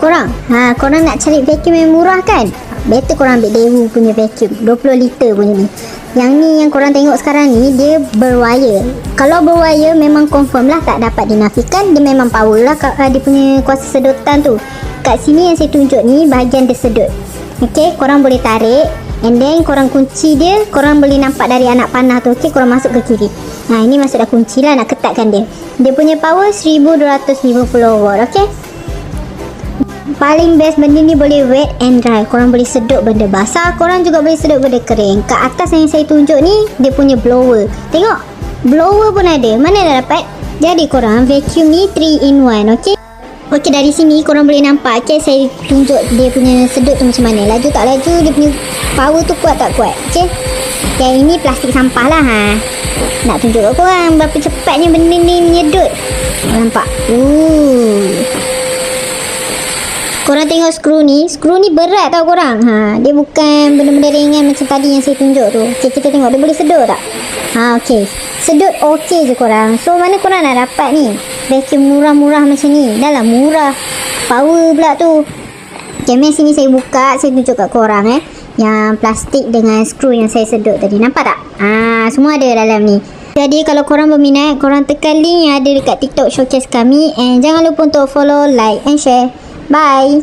Korang korang nak cari vacuum yang murah kan? Better korang ambil Daewoo punya vacuum 20 liter punya ni. Yang ni yang korang tengok sekarang ni, dia berwire. Kalau berwire memang confirm lah, tak dapat dinafikan. Dia memang power lah dia punya kuasa sedotan tu. Kat sini yang saya tunjuk ni bahagian dia sedut. Okay, korang boleh tarik and then korang kunci dia. Korang boleh nampak dari anak panah tu. Okay, korang masuk ke kiri. Ini masuk dah kunci lah, nak ketatkan dia. Dia punya power 1250 watt. Okay, paling best benda ni boleh wet and dry. Korang boleh sedut benda basah, korang juga boleh sedut benda kering. Kat atas yang saya tunjuk ni, dia punya blower. Tengok, blower pun ada. Mana dah dapat? Jadi korang, vacuum ni 3 in 1. Okay, okey, dari sini korang boleh nampak. Okay, saya tunjuk dia punya sedut tu macam mana. Laju tak laju, dia punya power tu kuat tak kuat. Okay, yang ini plastik sampah lah. Nak tunjuk kat korang berapa cepatnya benda ni menyedut. Nampak? Korang tengok skru ni berat tau korang. Dia bukan benda-benda ringan macam tadi yang saya tunjuk tu. Okay, kita tengok dia boleh sedut tak? Okay, sedut okey je korang. So mana korang nak dapat ni vacuum murah-murah macam ni? Dah lah murah, power pula tu. Okay, mari sini saya buka, saya tunjuk kat korang yang plastik dengan skru yang saya sedut tadi. Nampak tak? Semua ada dalam ni. Jadi kalau korang berminat, korang tekan link yang ada dekat TikTok showcase kami. And jangan lupa untuk follow, like and share. Bye.